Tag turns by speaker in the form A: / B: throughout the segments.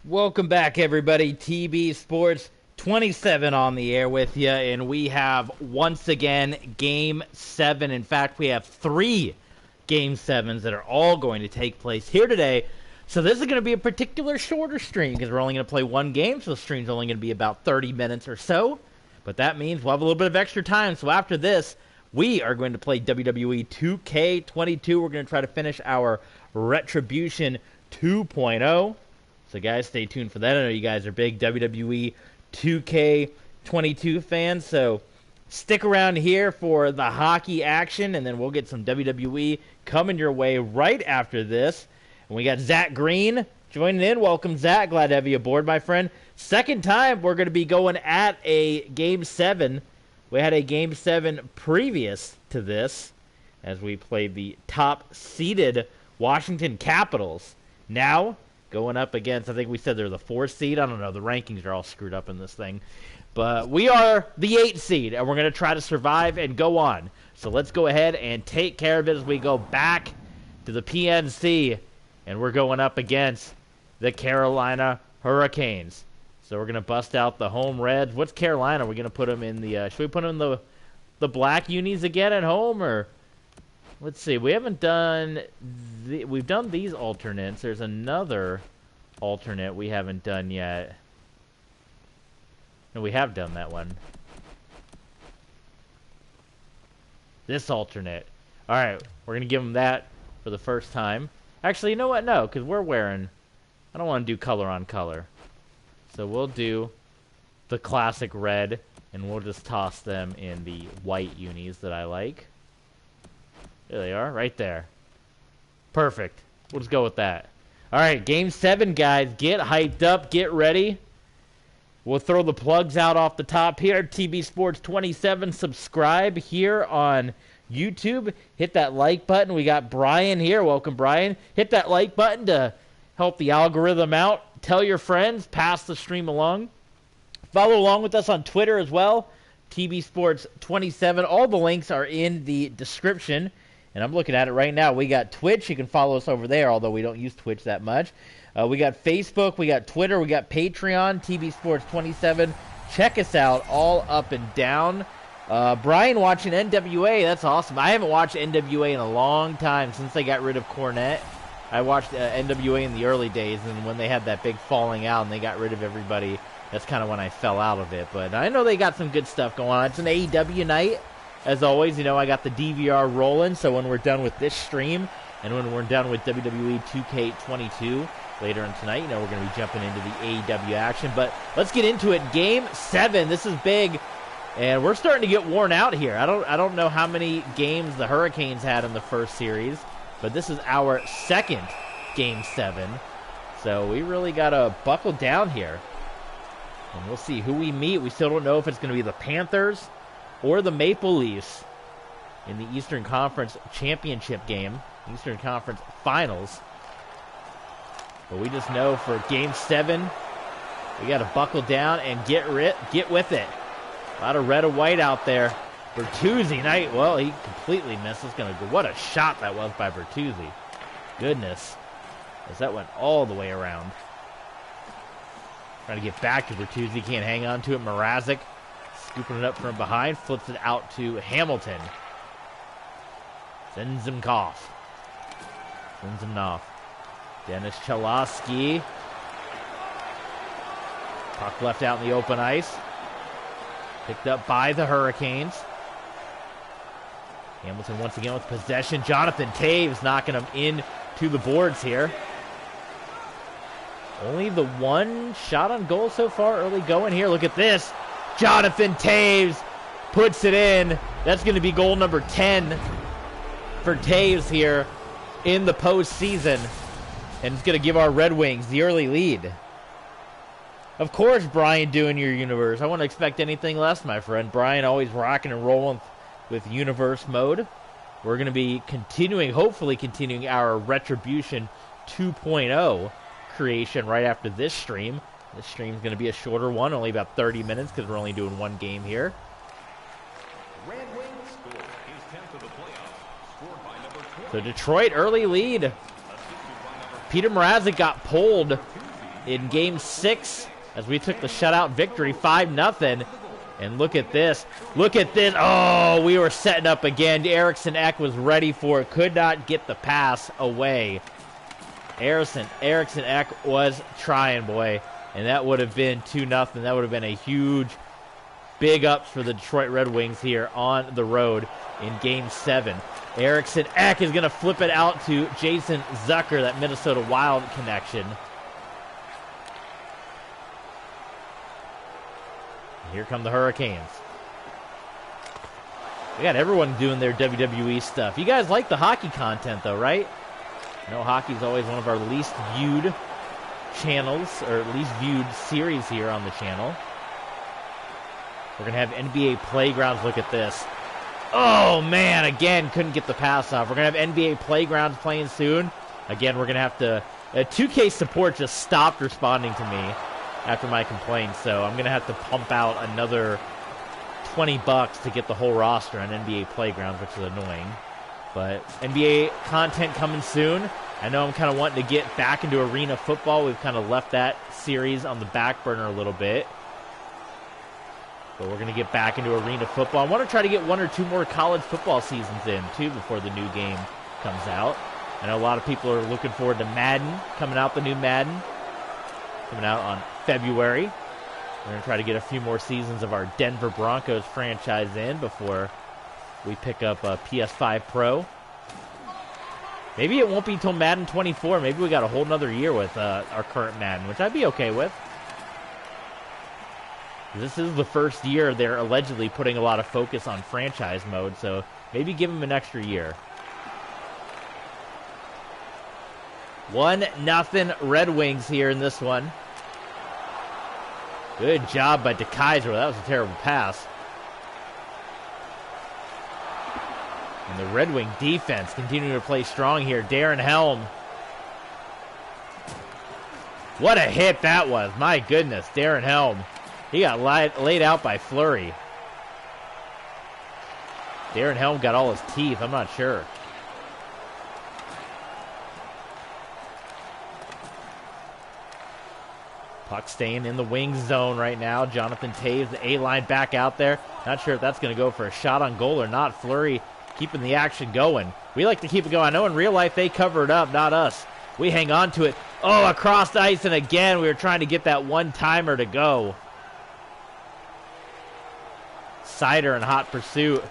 A: Welcome back, everybody. TB Sports 27 on the air with you, and we have once again Game 7. In fact, we have 3 Game 7s that are all going to take place here today. So this is going to be a particular shorter stream because we're only going to play one game, so the stream's only going to be about 30 minutes or so. But that means we'll have a little bit of extra time. So after this, we are going to play WWE 2K22. We're going to try to finish our Retribution 2.0. So, guys, stay tuned for that. I know you guys are big WWE 2K22 fans, so stick around here for the hockey action, and then we'll get some WWE coming your way right after this. And we got Zach Green joining in. Welcome, Zach. Glad to have you aboard, my friend. Second time we're going to be going at a Game 7. We had a Game 7 previous to this as we played the top-seeded Washington Capitals. Now going up against, I think we said they're the 4th seed. I don't know. The rankings are all screwed up in this thing. But we are the 8th seed, and we're going to try to survive and go on. So let's go ahead and take care of it as we go back to the PNC, and we're going up against the Carolina Hurricanes. So we're going to bust out the home Reds. What's Carolina? Are we going to put them in the should we put them in the black unis again at home, or let's see. We haven't done we've done these alternates. There's another alternate we haven't done yet. No, we have done that one. This alternate. All right, we're going to give them that for the first time. Actually, you know what? No, because we're wearing, I don't want to do color on color. So we'll do the classic red, and we'll just toss them in the white unis that I like. There they are, right there. Perfect. We'll just go with that. All right, Game 7, guys. Get hyped up. Get ready. We'll throw the plugs out off the top here. TB Sports 27. Subscribe here on YouTube. Hit that like button. We got Brian here. Welcome, Brian. Hit that like button to help the algorithm out. Tell your friends. Pass the stream along. Follow along with us on Twitter as well. TB Sports 27. All the links are in the description. And I'm looking at it right now. We got Twitch. You can follow us over there, although we don't use Twitch that much. We got Facebook. We got Twitter. We got Patreon, TB Sports 27. Check us out all up and down. Brian watching NWA. That's awesome. I haven't watched NWA in a long time since they got rid of Cornette. I watched NWA in the early days, and when they had that big falling out and they got rid of everybody, that's kind of when I fell out of it. But I know they got some good stuff going on. It's an AEW night. As always, you know, I got the DVR rolling, so when we're done with this stream and when we're done with WWE 2K22 later on tonight, you know, we're going to be jumping into the AEW action. But let's get into it. Game 7, this is big, and we're starting to get worn out here. I don't know how many games the Hurricanes had in the first series, but this is our second Game 7. So we really got to buckle down here. And we'll see who we meet. We still don't know if it's going to be the Panthers or the Maple Leafs in the Eastern Conference Championship game, Eastern Conference Finals. But we just know for Game 7, we got to buckle down and get with it. A lot of red and white out there. Bertuzzi, well, he completely missed. What a shot that was by Bertuzzi. Goodness, as that went all the way around. Trying to get back to Bertuzzi, can't hang on to it. Mrazek scooping it up from behind, flips it out to Hamilton. Sends him off. Dennis Cholowski. Puck left out in the open ice. Picked up by the Hurricanes. Hamilton once again with possession. Jonathan Toews knocking him in to the boards here. Only the one shot on goal so far early going here. Look at this. Jonathan Toews puts it in. That's going to be goal number 10 for Toews here in the postseason. And it's going to give our Red Wings the early lead. Of course, Brian doing your universe. I wouldn't expect anything less, my friend. Brian always rocking and rolling with universe mode. We're going to be hopefully continuing our Retribution 2.0 creation right after this stream. This stream's going to be a shorter one, only about 30 minutes because we're only doing one game here. So Detroit early lead. Peter Mrazek got pulled in Game 6 as we took the shutout victory, 5-0. And look at this. Look at this. Oh, we were setting up again. Eriksson Ek was ready for it. Could not get the pass away. Eriksson Ek was trying, boy. And that would have been 2-0. That would have been a huge, big ups for the Detroit Red Wings here on the road in Game 7. Eriksson Ek is going to flip it out to Jason Zucker, that Minnesota Wild connection. Here come the Hurricanes. We got everyone doing their WWE stuff. You guys like the hockey content, though, right? I know hockey's always one of our least viewed channels, or least viewed series here on the channel. We're going to have NBA Playgrounds. Look at this. Oh, man, again, couldn't get the pass off. We're going to have NBA Playgrounds playing soon. Again, we're going to have to... 2K support just stopped responding to me after my complaint, so I'm going to have to pump out another $20 to get the whole roster on NBA Playgrounds, which is annoying. But NBA content coming soon. I know I'm kind of wanting to get back into arena football. We've kind of left that series on the back burner a little bit. But we're going to get back into arena football. I want to try to get 1 or 2 more college football seasons in, too, before the new game comes out. I know a lot of people are looking forward to Madden, coming out, the new Madden, coming out on February. We're going to try to get a few more seasons of our Denver Broncos franchise in before we pick up a PS5 Pro. Maybe it won't be till Madden 24. Maybe we got a whole nother year with our current Madden, which I'd be okay with. This is the first year they're allegedly putting a lot of focus on franchise mode, so maybe give them an extra year. 1-0 Red Wings here in this one. Good job by DeKaiser. That was a terrible pass. And the Red Wing defense continuing to play strong here. Darren Helm. What a hit that was. My goodness, Darren Helm. He got laid out by Fleury. Darren Helm got all his teeth. I'm not sure. Puck staying in the wing zone right now. Jonathan Taves, the A-line back out there. Not sure if that's going to go for a shot on goal or not. Fleury keeping the action going. We like to keep it going. I know in real life they cover it up, not us. We hang on to it. Oh, across the ice, and again, we were trying to get that one-timer to go. Sider in hot pursuit.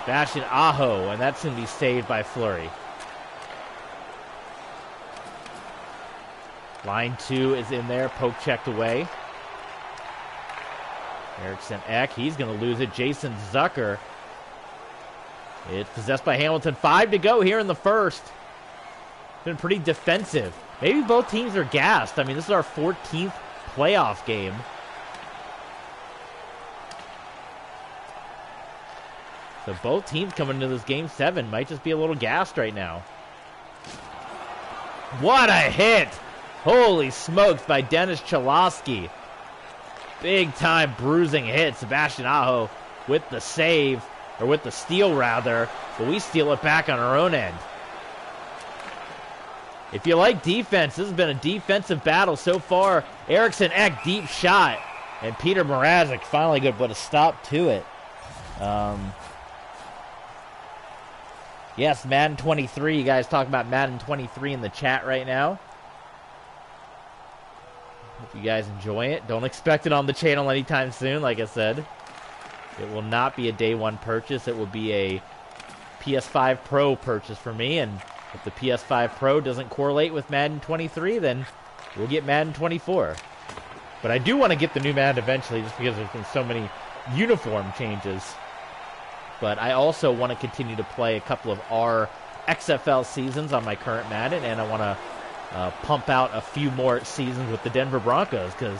A: Sebastian Aho, and that's going to be saved by Fleury. Line 2 is in there, poke checked away. Eriksson Ek, he's going to lose it. Jason Zucker. It's possessed by Hamilton. 5 to go here in the first. Been pretty defensive. Maybe both teams are gassed. I mean, this is our 14th playoff game. So both teams coming into this game 7 might just be a little gassed right now. What a hit! Holy smokes by Dennis Cholowski. Big time bruising hit. Sebastian Aho with the save, or with the steal rather, but we steal it back on our own end. If you like defense, this has been a defensive battle so far. Eriksson Ek, deep shot, and Peter Mrazek finally good, but a stop to it. Yes, Madden 23. You guys talking about Madden 23 in the chat right now. Hope you guys enjoy it. Don't expect it on the channel anytime soon, like I said. It will not be a day one purchase. It will be a PS5 Pro purchase for me, and if the PS5 Pro doesn't correlate with Madden 23, then we'll get Madden 24. But I do want to get the new Madden eventually, just because there's been so many uniform changes. But I also want to continue to play a couple of our XFL seasons on my current Madden, and I want to pump out a few more seasons with the Denver Broncos, because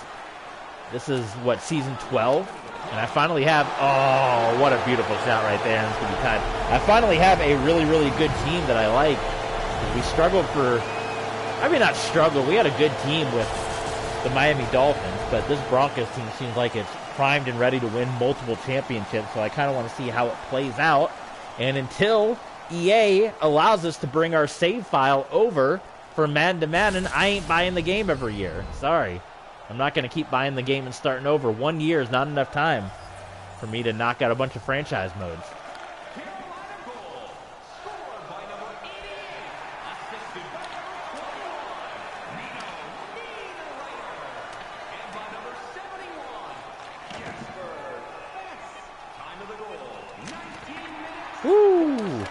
A: this is, what, season 12? And I finally have, oh, what a beautiful shot right there. And it's going to be tied. I finally have a really, really good team that I like. We struggled for, I mean, not struggle. We had a good team with the Miami Dolphins, but this Broncos team seems like it's primed and ready to win multiple championships, so I kind of want to see how it plays out. And until EA allows us to bring our save file over from Madden to Madden, I ain't buying the game every year. Sorry. I'm not going to keep buying the game and starting over. 1 year is not enough time for me to knock out a bunch of franchise modes. Woo!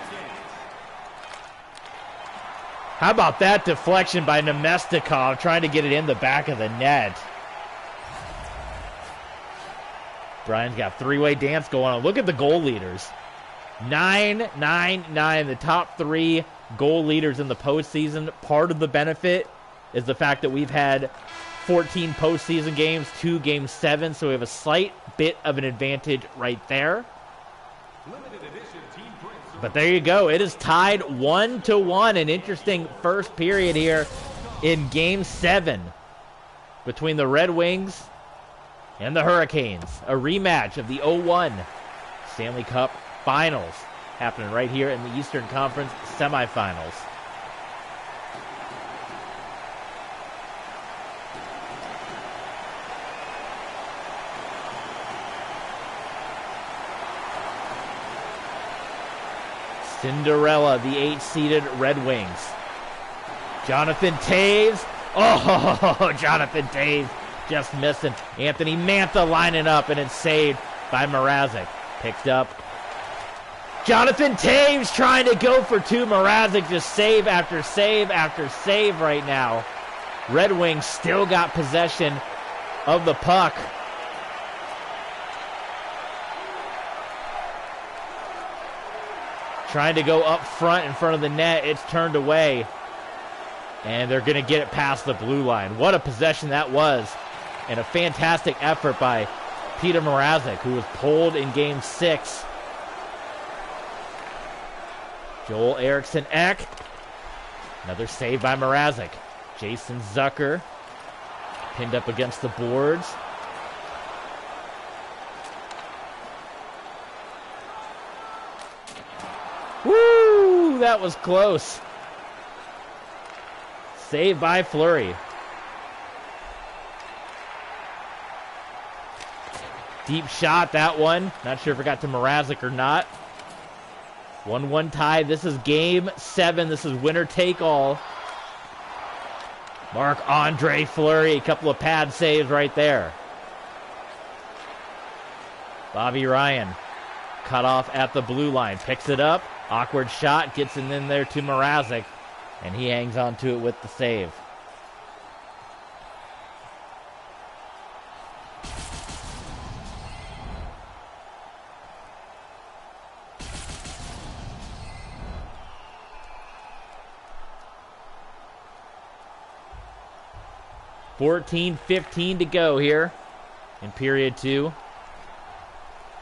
A: How about that deflection by Nemestikov, trying to get it in the back of the net. Brian's got three-way dance going on. Look at the goal leaders. 9, 9, 9. The top 3 goal leaders in the postseason. Part of the benefit is the fact that we've had 14 postseason games, 2 Game 7, so we have a slight bit of an advantage right there. But there you go. It is tied 1-1. An interesting first period here in Game 7 between the Red Wings and the Hurricanes. A rematch of the 01 Stanley Cup Finals happening right here in the Eastern Conference semifinals. Cinderella, the 8-seeded Red Wings. Jonathan Toews. Oh, Jonathan Toews just missing. Anthony Mantha lining up, and it's saved by Mrazek. Picked up. Jonathan Toews trying to go for 2. Mrazek just save after save after save right now. Red Wings still got possession of the puck. Trying to go up front in front of the net. It's turned away. And they're going to get it past the blue line. What a possession that was. And a fantastic effort by Peter Mrazek, who was pulled in Game 6. Joel Eriksson-Ek. Another save by Mrazek. Jason Zucker pinned up against the boards. Woo! That was close. Saved by Fleury. Deep shot, that one. Not sure if it got to Mrazek or not. 1-1 tie. This is Game 7. This is winner take all. Marc-Andre Fleury, a couple of pad saves right there. Bobby Ryan cut off at the blue line. Picks it up. Awkward shot. Gets it in there to Mrazek. And he hangs on to it with the save. .15 to go here in period 2.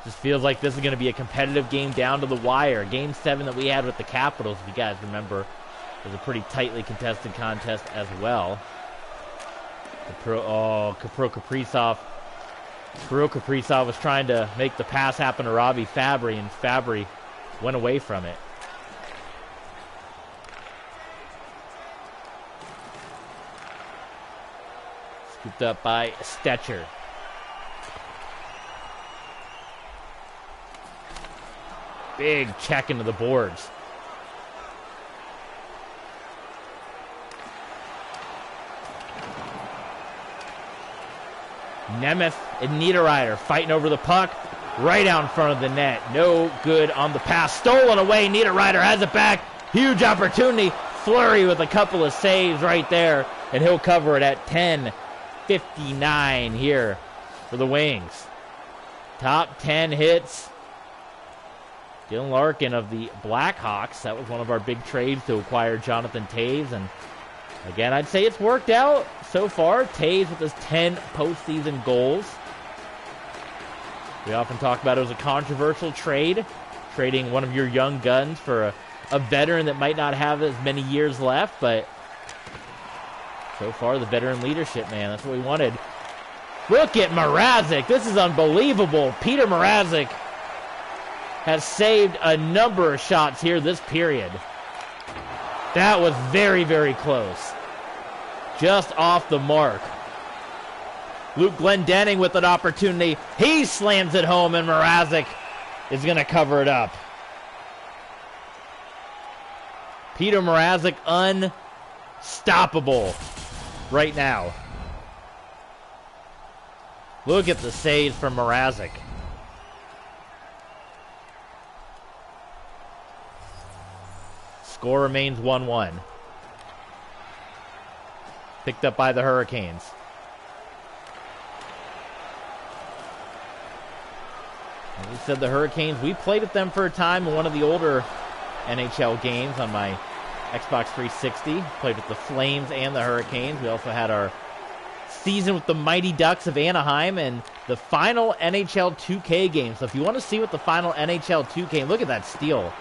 A: Just feels like this is going to be a competitive game down to the wire. Game 7 that we had with the Capitals, if you guys remember, was a pretty tightly contested contest as well. Kirill Kaprizov was trying to make the pass happen to Robbie Fabry, and Fabry went away from it. Scooped up by Stetcher. Big check into the boards. Nemeth and Niederreiter fighting over the puck right out in front of the net. No good on the pass. Stolen away. Niederreiter has it back. Huge opportunity. Fleury with a couple of saves right there, and he'll cover it at 10:59 here for the Wings. Top 10 hits. Dylan Larkin of the Blackhawks. That was one of our big trades to acquire Jonathan Toews. And again, I'd say it's worked out so far. Toews with his 10 postseason goals. We often talk about it as a controversial trade. Trading one of your young guns for a veteran that might not have as many years left. But so far, the veteran leadership, man, that's what we wanted. Look at Mrazek. This is unbelievable. Peter Mrazek has saved a number of shots here this period. That was very, very close. Just off the mark. Luke Glendenning with an opportunity. He slams it home, and Mrazek is going to cover it up. Peter Mrazek unstoppable right now. Look at the saves from Mrazek. Score remains 1-1. Picked up by the Hurricanes. As we said, the Hurricanes, we played with them for a time in one of the older NHL games on my Xbox 360. Played with the Flames and the Hurricanes. We also had our season with the Mighty Ducks of Anaheim and the final NHL 2K game. So if you want to see what the final NHL 2K, look at that steal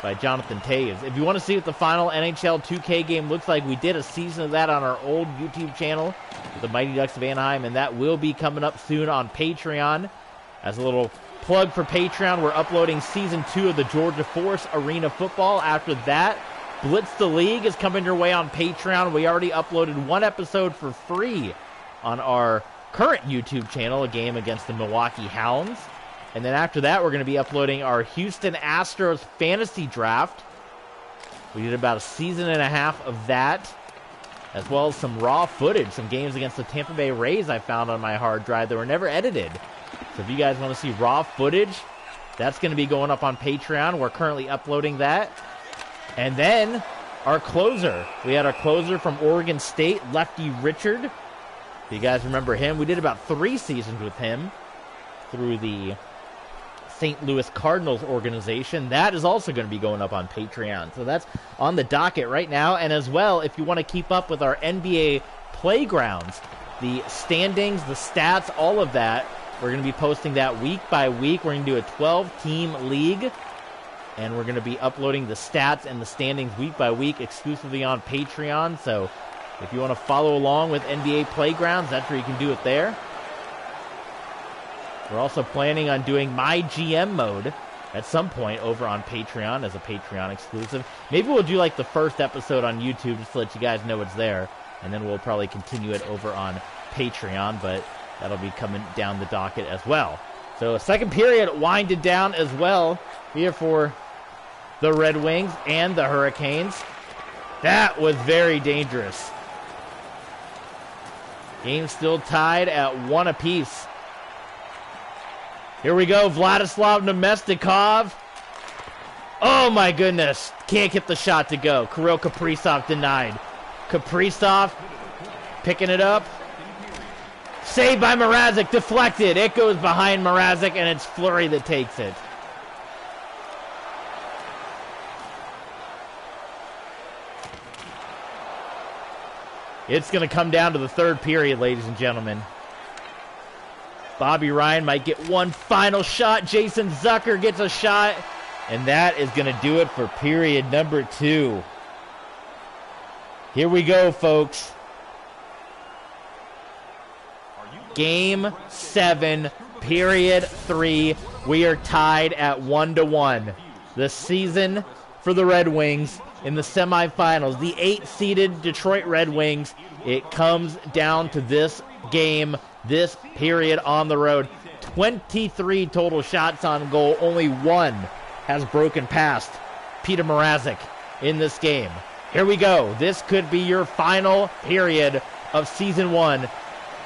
A: by Jonathan Toews. If you want to see what the final NHL 2K game looks like, we did a season of that on our old YouTube channel, the Mighty Ducks of Anaheim, and that will be coming up soon on Patreon. As a little plug for Patreon, we're uploading Season 2 of the Georgia Force Arena Football. After that, Blitz the League is coming your way on Patreon. We already uploaded one episode for free on our current YouTube channel, a game against the Milwaukee Hounds. And then after that, we're going to be uploading our Houston Astros Fantasy Draft. We did about a season and a half of that, as well as some raw footage, some games against the Tampa Bay Rays I found on my hard drive that were never edited. So if you guys want to see raw footage, that's going to be going up on Patreon. We're currently uploading that. And then our closer. We had our closer from Oregon State, Lefty Richard. If you guys remember him, we did about 3 seasons with him through the St. Louis Cardinals organization. That is also going to be going up on Patreon. So that's on the docket right now. And as well, if you want to keep up with our NBA Playgrounds, the standings, the stats, all of that, we're going to be posting that week by week. We're going to do a 12-team league, and we're going to be uploading the stats and the standings week by week exclusively on Patreon. So if you want to follow along with NBA Playgrounds, that's where you can do it there. We're also planning on doing My GM mode at some point over on Patreon as a Patreon exclusive. Maybe we'll do like the first episode on YouTube just to let you guys know it's there, and then we'll probably continue it over on Patreon, but that'll be coming down the docket as well. So second period winded down as well here for the Red Wings and the Hurricanes. That was very dangerous. Game still tied at 1 apiece. Here we go, Vladislav Nemestikov. Oh my goodness, can't get the shot to go. Kirill Kaprizov denied. Kaprizov picking it up. Saved by Mrazek, deflected. It goes behind Mrazek, and it's Fleury that takes it. It's going to come down to the third period, ladies and gentlemen. Bobby Ryan might get one final shot. Jason Zucker gets a shot. And that is going to do it for period number 2. Here we go, folks. Game 7, period 3. We are tied at 1-1. The season for the Red Wings in the semifinals. The 8-seeded Detroit Red Wings. It comes down to this game, this period on the road. 23 total shots on goal. Only 1 has broken past Peter Mrazek in this game. Here we go. This could be your final period of Season 1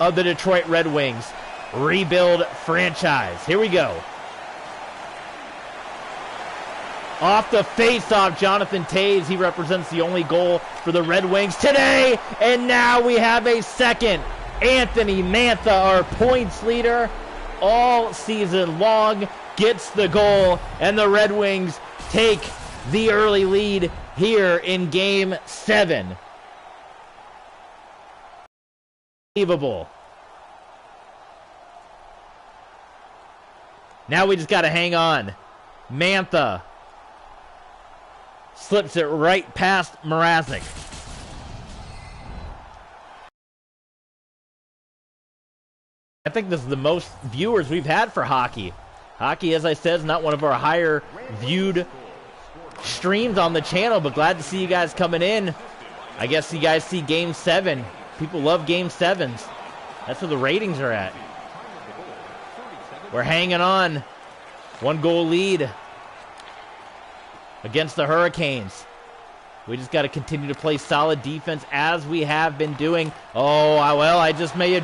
A: of the Detroit Red Wings rebuild franchise. Here we go. Off the face-off, Jonathan Toews. He represents the only goal for the Red Wings today. And now we have a second. Anthony Mantha, our points leader all season long, gets the goal. And the Red Wings take the early lead here in Game 7. Unbelievable. Now we just got to hang on. Mantha slips it right past Mrazek. I think this is the most viewers we've had for hockey. Hockey, as I said, is not one of our higher viewed streams on the channel, but glad to see you guys coming in. I guess you guys see Game 7. People love Game 7s. That's where the ratings are at. We're hanging on. 1-goal lead against the Hurricanes. We just got to continue to play solid defense as we have been doing. Oh, well, I just made a